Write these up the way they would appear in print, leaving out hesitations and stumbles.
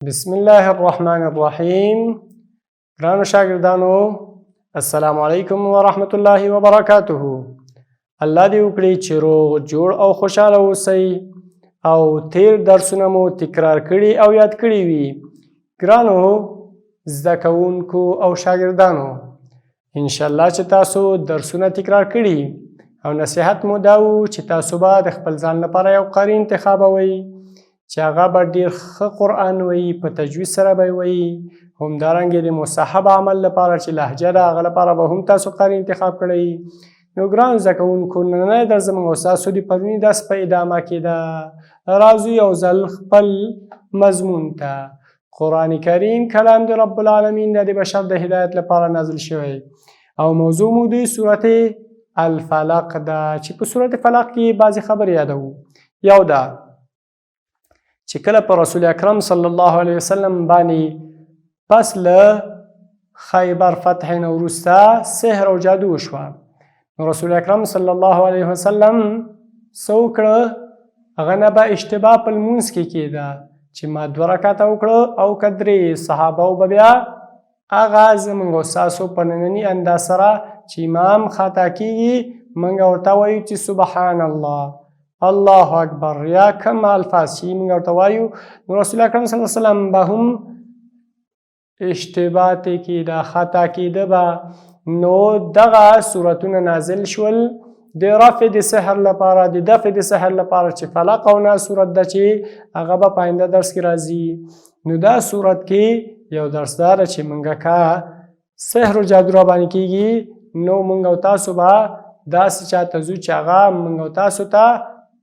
بسم الله الرحمن الرحیم. ګرانو شاګردانو السلام علیکم ورحمت الله وبرکاته. الله دې وکړي چې روغ جوړ او خوشحاله اوسئ او تیر درسونه مو تکرار کړي او یاد کړي وي. ګرانو زده کوونکو او شاګردانو انشاءالله چې تاسو درسونه تکرار کړي او نصیحت مو دا و چې تاسو به د خپل ځان لپاره یو قاري انتخابوئ چې هغه به ډېر ښه قرآن وایي، په تجوید سره به یې وایي. همدارنګه د مصحب عمل لپاره چې لهجه ده هغه لپاره به هم تاسو قاري انتخاب کړئ. نو ګرانو زده کوونکو نننی درس زموږ او ستاسو د پروني درس په ادامه کې ده. راځو یو ځل خپل مضمون ته. قرآن کریم کلام د رب العالمین ده، د بشر د هدایت لپاره نازل شوی او موضوع مو د سورت الفلق ده چې په سورت فلق کې بعضې خبرې یادوو. یو ده چې کله په رسول اکرم صلی الله علیه وسلم باندې پس له خیبر فتح نه وروسته سحر او جادو وشوه، نو رسول اکرم صلی الله علیه وسلم څه وکړه؟ هغه نه به اشتباه په لمونځ کې کېده چې ما 2 رکعته وکړه او که 3. صحابه به بیا هغه زموږ او ستاسو په ننني انداز سره چې امام خطا کېږي موږ ورته وایو چې سبحان الله، الله اکبر یا کم الفاظ چې موږ ورته وایو. نو رسول اکرم صلی الله علیه وسلم به هم اشتباه ته کېده، خطا کېده به. نو دغه صورتونه نازل شول د رفع د سحر لپاره، د دفع د سحر لپاره چې فلق او ناس صورت ده چې هغه به په آینده درس کې راځي. نو دا صورت کې یو درس داره چې موږ که سحر و جادو را باندې کېږي نو موږ او تاسو به داسې چاته ځو چې هغه موږ او تاسو ته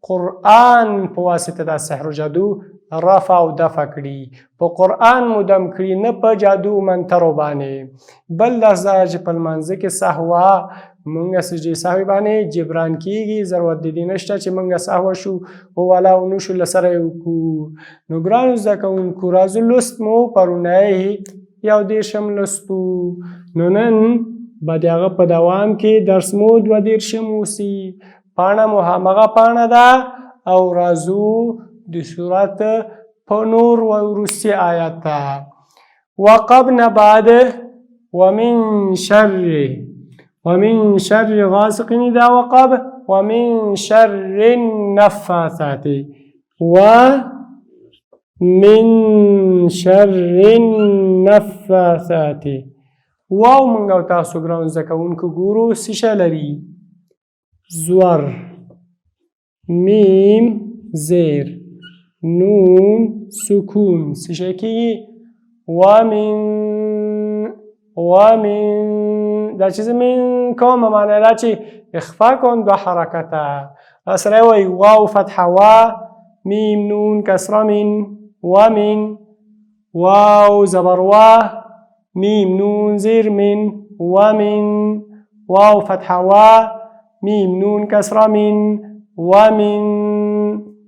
قرآن په واسطه د سحر و جادو رفع او دفع کړي، په قرآن مو دم کړي، نه په جادو منترو باندې. بل درس دا چې په لمانځه کې سهوه مونږ سجدې سهوې باندې جبران کېږي، ضرورت د دې نشته چې مونږ سهوه شو ووالا او نو شو له سره یې وکړو. نو ګرانو زده کوونکو راځو لوست مو پرونی 11 لوستو، نو نن به د هغه په دوام کې درس مو 22 اوسي. پاڼه مو همغه پاڼه ده او راځو د صورت په نور وروستي آیات ته. وقبنا بعد ومن شر غاسق اذا وقب ومن شر النفاثات واو موږ او تاسو ګرانو زده کوونکو ګورو څه شی لري؟ زور، میم زیر، نون سکون، څه شی کېږي؟ ومن دا چې زه من کومه معنی دا چې اخفا کوم 2 حرکته سره وایي واو فتحه وا، میم نون کسره من، ومن، واو زبر وا، میم نون زیر من، ومن، واو فتحه وا، میم نون کسره من، ومن،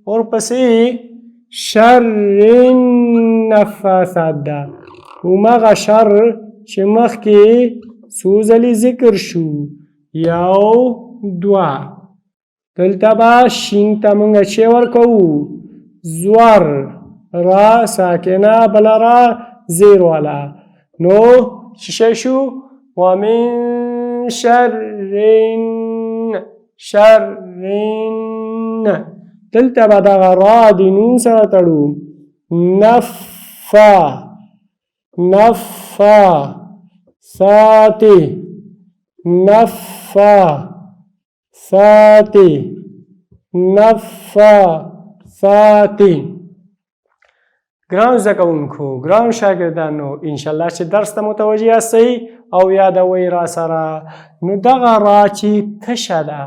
ورپسې شر النفاثات ده. همغه شر چې مخکې څو ځلې ذکر شو، 1 2. دلته به شین ته موږ چې ورکوو زور، را ساکنه بله را زیر والا، نو څه شی شو؟ ومن شر دلته به دغه را د نون سره تړو، نفاثات. ګرانو زده کوونکو، ګرانو شاګردانو انشاءالله چې درس ته متوجه یاستئ او یادوئ را سره. نو دغه را چې تشه ده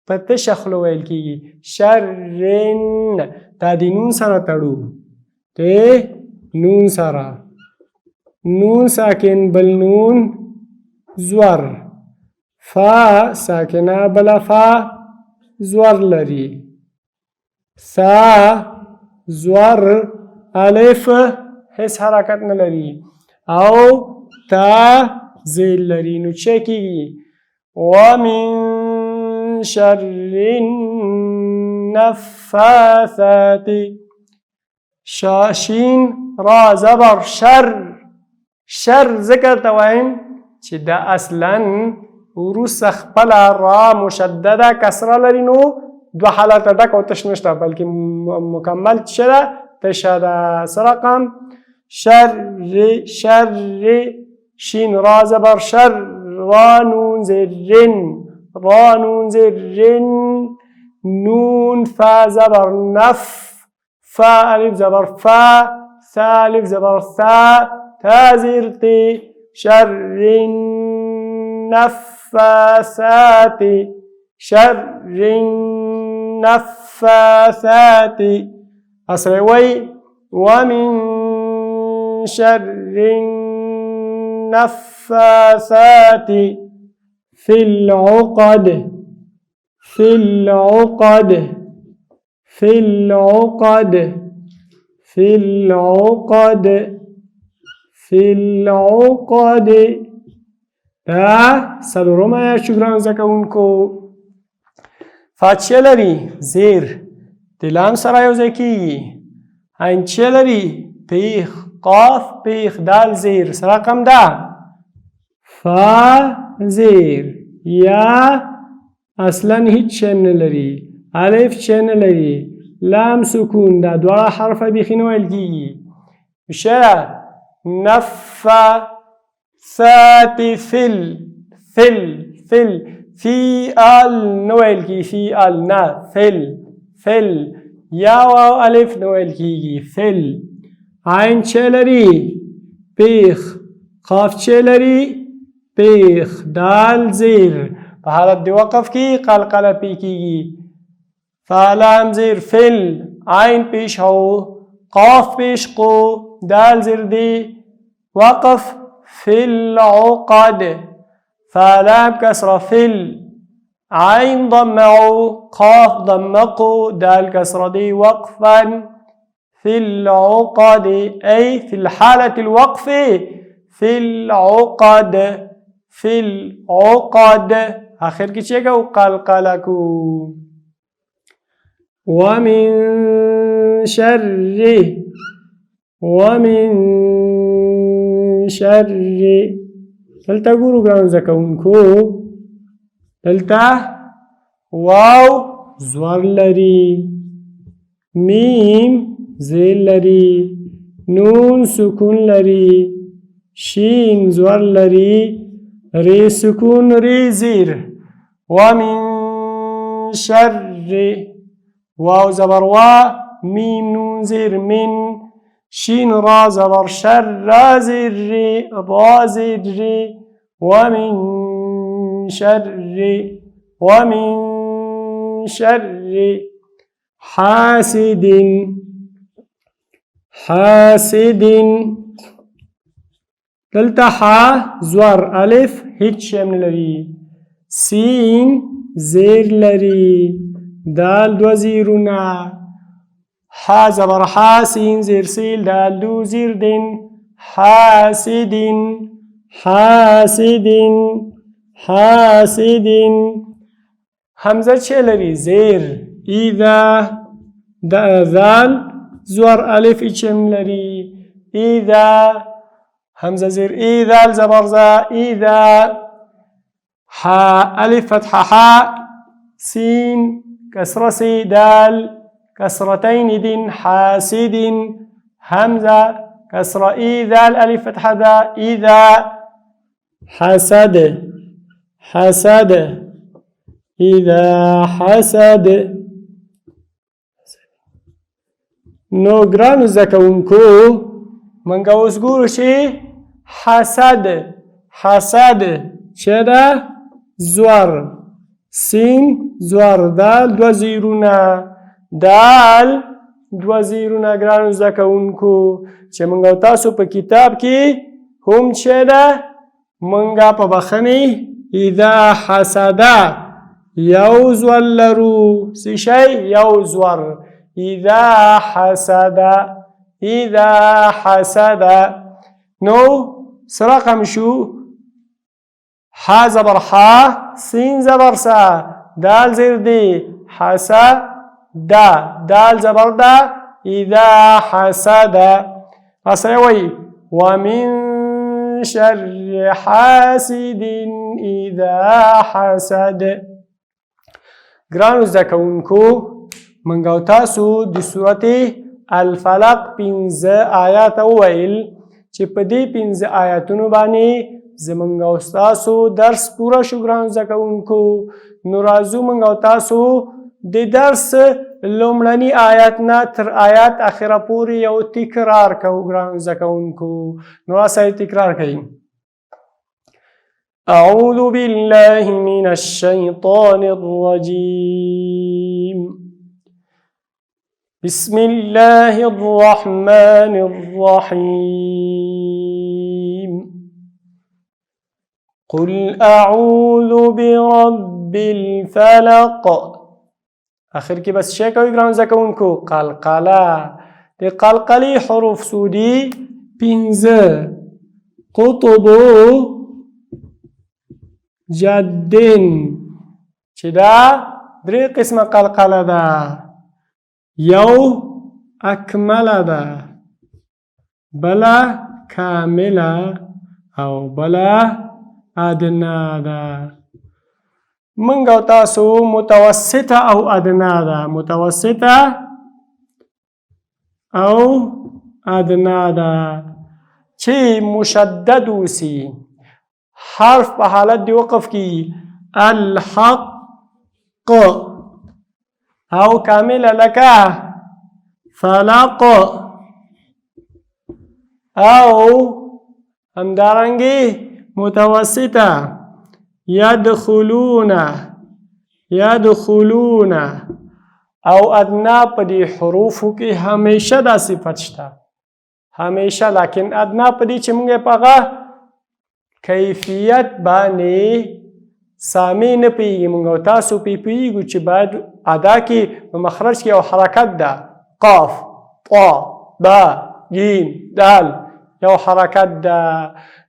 په تشه خوله ویل کېږي، شرن دا د نون سره تړو، د نون سره، نون ساکن بل نون زور، فا ساکنه بله فا زور لري، سا زور الف هیڅ حرکت نه لري او تا زیل لري. نو چې کېږي ومن شر النفاثات شین را زبر شر شر ذکر توایم چې دا اصلا وروسته خپله را مشدده کسره لري نو دوه حالته ډک او تش نشته بلکې مکمل څه ده تشه ده څه رقم شر شر شین را زبر شر را نون زرن را نون زرن نون فا زبر نف فا الف زبر فا ثا الف زبر ثا تا زیر تی شر النفاثات شر النفاثات أصلي ومن شر النفاثات في العقد في العقد في العقد في العقد في العقد دا سلورم آیات شو ګرانو زده کوونکو فاتحه لري زیر د لام سره یو ځای کېږي عینچه لري پیخ قاف پیخ دال زیر سره رقم ده فا زیر یا اصلا هیڅ شی نه لري الف شی نه لري لام سکون دا دواړه حرفه بیخي نه ویل کېږي شه نفا ثاتي فل فل فل في ال نويل كي في ال نا فل فل يا واو الف نويل كي فل عين شلري بيخ قاف شلري بيخ دال زير بحالت دي وقف كي قلقلة بيكي فلام زير فل عين بيش هو قاف بيش قو دال زير دي وقف في العقد فلام كسرة في عين ضمعوا قاف ضمقوا دال كسرة دي وقفا في العقد أي في الحالة الوقف في العقد في العقد آخر كي شيء قلقلكو ومن شر دلته ګورو ګرانو زده کوونکو دلته واو زور لري میم زیل لري نون سکون لري شین زور لري ری سکون ری زیر ومن شر واو زبر وا میم نون زیر من شين را زبر شر را زر را زر ومن شر حاسد دلتا حا زور الف هیچ شم لري سین زیر لري دال دو زیرونا حا زبر حاسين زير سيل دال دو زير دين حاسد همزة چه لري زير إذا دا ذال زور ألف إچم لري إذا همزة زير إذا زبر زا إذا حا ألف فتحة حا سين كسر سي دال كسرتين دين حاسد همزة كسر إذا الألف فتحة ذا إذا حسد إذا حسد نو ګرانو زده کوونکو منګه اوس ګورو چې حسد چې ده زور سین زور دال دو زیرونه دال دو زیرونه ګرانو زده کوونکو چې موږ تاسو په کتاب کې هم چې ده موږ په بخښنې اذا حسد یو زور لرو څه شی یو زور اذا حسد نو څه رقم شو حا زبر حا سین زبر سا دال زیر دی حسد دا دال زبر دا اذا حسد اسره وي ومن شر حاسد اذا حسد. ګرانو زده کوونکو موږ او تاسو د سورت الفلق 15 آیات وویل چې په دې 15 آیاتونو باندې زموږ او تاسو درس پوره شو. ګرانو زده کوونکو نو راځو موږ او تاسو د درس لومړني آیات نه تر آیات اخره پورې یو تکرار کوو. ګرانو زده کوونکو نو راسئ تکرار کوئ. أعوذ بالله من الشيطان الرجيم بسم الله الرحمن الرحيم قل أعوذ برب الفلق. آخر کی بس شے کوئی گران زکون کو قلقلہ دی قلقلی حروف سودی 15 قطبو جدن چې دا درې قسمه قلقله ده. یو اکمله ده، بله کامله او بله ادنا ده. موږ او تاسو متوسطه او ادنا ده، متوسطه او ادنا ده چې مشدد وسی. حرف په حالت دی وقف کی الحق او کامل لکه فلق او همدارنگی متوسطه یدخلون یدخلون او ادنا په دی حروفو کې همیشه دا صفت شته، همیشه. لیکن ادنا په دی چې موږ په هغه کیفیت باندې سامع نه پوهېږي. موږ او تاسو پوهېږو چې باید ادا کې په مخرج کې یو حرکت ده، قاف طا با جیم دال یو حرکت ده.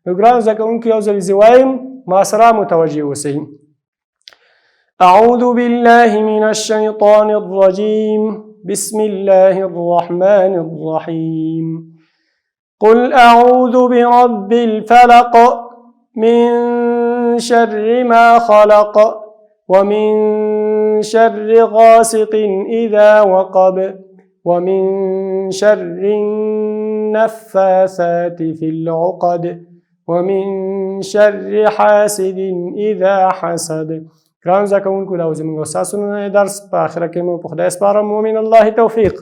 نو ګرانو زده کوونکو یو ځل زه وایم ما سره متوجه اوسئ. أعوذ بالله من الشيطان الرجيم بسم الله الرحمن الرحيم قل أعوذ برب الفلق من شر ما خلق ومن شر غاسق إذا وقب ومن شر النفاثات في العقد ومن شر حاسد إذا حسد. ګرانو زده کوونکو دا زموږ استاسو نن درس په آخره کې مو په خدای سپارم. ومن الله توفیق.